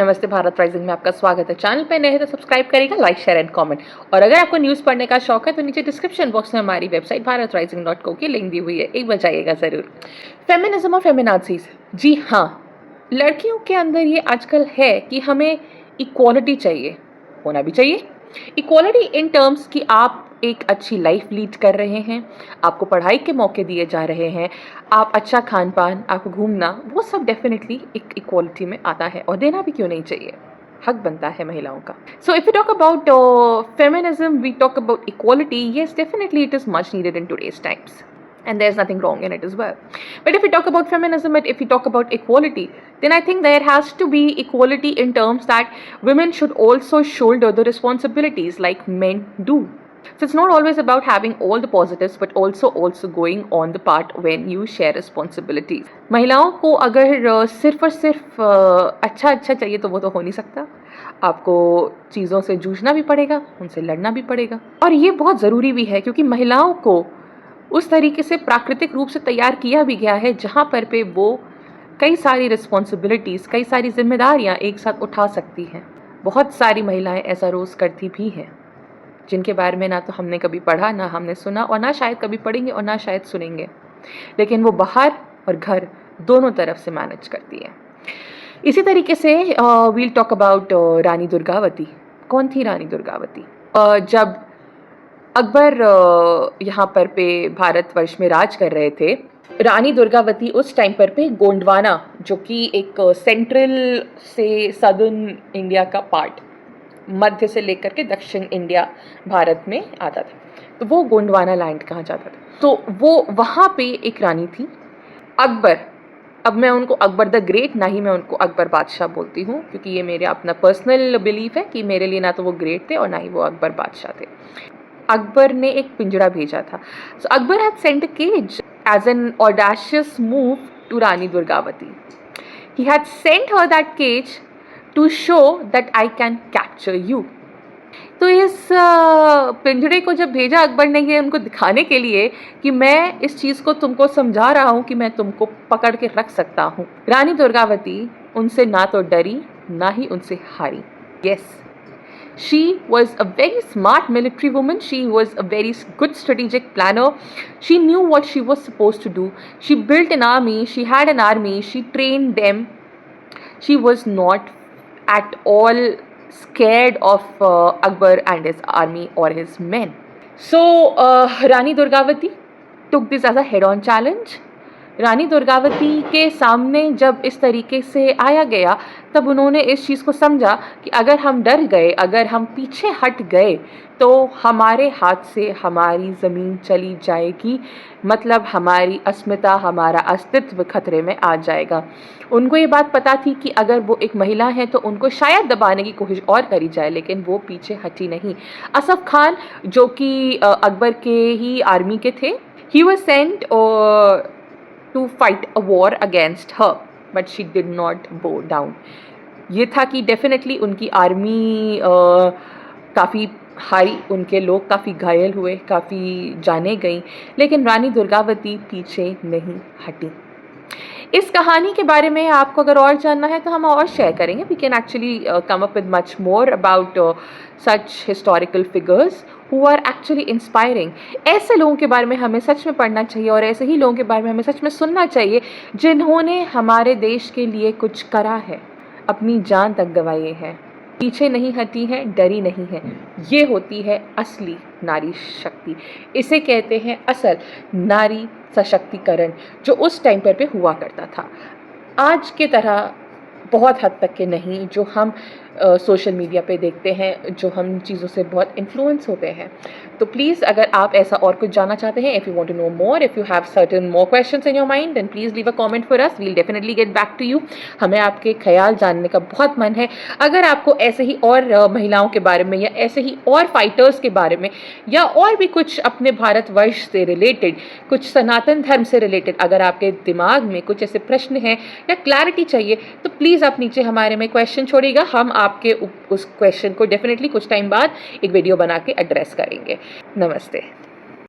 नमस्ते, भारत राइजिंग में आपका स्वागत है। चैनल पे नए हैं तो सब्सक्राइब करिएगा, लाइक शेयर एंड कमेंट। और अगर आपको न्यूज़ पढ़ने का शौक है तो नीचे डिस्क्रिप्शन बॉक्स में हमारी वेबसाइट bharatrising.co की लिंक दी हुई है, एक बार जाइएगा ज़रूर। फेमिनिज्म और फेमिनाजीज, जी हाँ, लड़कियों के अंदर ये आजकल है कि हमें इक्वालिटी चाहिए, होना भी चाहिए। इक्वालिटी इन टर्म्स कि आप एक अच्छी लाइफ लीड कर रहे हैं, आपको पढ़ाई के मौके दिए जा रहे हैं, आप अच्छा खान पान, आपको घूमना, वो सब डेफिनेटली एक इक्वालिटी में आता है और देना भी क्यों नहीं चाहिए, हक बनता है महिलाओं का। So if you talk about feminism, we talk about equality, yes definitely it is much needed in today's times and there's nothing wrong in it as well. But if we talk about feminism, if we talk about equality, then I think there has to be equality in terms that women should also shoulder the responsibilities like men do. So it's not always about having all the positives but also going on the part when you share responsibilities. महिलाओं को अगर सिर्फ और सिर्फ अच्छा चाहिए तो वो तो हो नहीं सकता। आपको चीज़ों से जूझना भी पड़ेगा, उनसे लड़ना भी पड़ेगा, और ये बहुत ज़रूरी भी है क्योंकि महिलाओं को उस तरीके से प्राकृतिक रूप से तैयार किया भी गया है जहाँ पर पे वो कई सारी रिस्पॉन्सिबिलिटीज़, कई सारी जिम्मेदारियाँ एक साथ उठा सकती हैं। बहुत सारी महिलाएं ऐसा रोज़ करती भी हैं जिनके बारे में ना तो हमने कभी पढ़ा, ना हमने सुना, और ना शायद कभी पढ़ेंगे और ना शायद सुनेंगे, लेकिन वो बाहर और घर दोनों तरफ से मैनेज करती है। इसी तरीके से we'll talk about Rani Durgavati. कौन थी रानी दुर्गावती? जब अकबर यहाँ पर पे भारतवर्ष में राज कर रहे थे, रानी दुर्गावती उस टाइम पर पे गोंडवाना, जो कि एक सेंट्रल से सदर्न इंडिया का पार्ट, मध्य से लेकर के दक्षिण इंडिया भारत में आता था, तो वो गोंडवाना लैंड कहा जाता था। तो वो वहाँ पे एक रानी थी। अकबर, अब मैं उनको अकबर द ग्रेट, ना ही मैं उनको अकबर बादशाह बोलती हूँ, क्योंकि ये मेरे अपना पर्सनल बिलीफ है कि मेरे लिए ना तो वो ग्रेट थे और ना ही वो अकबर बादशाह थे। अकबर ने एक पिंजरा भेजा था। So Akbar had sent a cage as an audacious move to Rani Durgavati. He had sent her that cage to show that I can capture you. तो इस पिंजरे को जब भेजा अकबर ने, ये उनको दिखाने के लिए कि मैं इस चीज़ को तुमको समझा रहा हूँ कि मैं तुमको पकड़ के रख सकता हूँ। रानी दुर्गावती उनसे ना तो डरी ना ही उनसे हारी। Yes, she was a very smart military woman. She was a very good strategic planner. She knew what she was supposed to do. She built an army. She had an army. She trained them. She was not at all scared of Akbar and his army or his men. So Rani Durgavati took this as a head-on challenge. Rani Durgavati के सामने जब इस तरीके से आया गया, तब उन्होंने इस चीज़ को समझा कि अगर हम डर गए, अगर हम पीछे हट गए, तो हमारे हाथ से हमारी ज़मीन चली जाएगी, मतलब हमारी अस्मिता, हमारा अस्तित्व खतरे में आ जाएगा। उनको ये बात पता थी कि अगर वो एक महिला है तो उनको शायद दबाने की कोशिश और करी जाए, लेकिन वो पीछे हटी नहीं। असफ खान, जो कि अकबर के ही आर्मी के थे, he was sent to fight a war against her, but she did not bow down. ये था कि डेफिनेटली उनकी आर्मी काफ़ी हारी, उनके लोग काफ़ी घायल हुए, काफ़ी जाने गई, लेकिन रानी दुर्गावती पीछे नहीं हटी। इस कहानी के बारे में आपको अगर और जानना है तो हम और शेयर करेंगे। We can actually come up with much more about such historical figures who are actually inspiring. ऐसे लोगों के बारे में हमें सच में पढ़ना चाहिए और ऐसे ही लोगों के बारे में हमें सच में सुनना चाहिए जिन्होंने हमारे देश के लिए कुछ करा है, अपनी जान तक गंवाई है, पीछे नहीं हटी है, डरी नहीं है। ये होती है असली नारी शक्ति। इसे कहते हैं असल नारी सशक्तिकरण, जो उस टाइम पर पे हुआ करता था। आज के तरह बहुत हद तक के नहीं, जो हम सोशल मीडिया पे देखते हैं, जो हम चीज़ों से बहुत इन्फ्लुएंस होते हैं। तो प्लीज़, अगर आप ऐसा और कुछ जानना चाहते हैं, if you want to know more, if you have certain more questions in your mind, then please leave a comment for us, we'll definitely get back to you. हमें आपके ख्याल जानने का बहुत मन है। अगर आपको ऐसे ही और महिलाओं के बारे में, या ऐसे ही और फाइटर्स के बारे में, या और भी कुछ अपने भारतवर्ष से रिलेटेड, कुछ सनातन धर्म से रिलेटेड, अगर आपके दिमाग में कुछ ऐसे प्रश्न हैं या क्लैरिटी चाहिए, तो प्लीज़ आप नीचे हमारे में क्वेश्चन छोड़िएगा। हम आपके उस क्वेश्चन को डेफिनेटली कुछ टाइम बाद एक वीडियो बना के एड्रेस करेंगे। नमस्ते।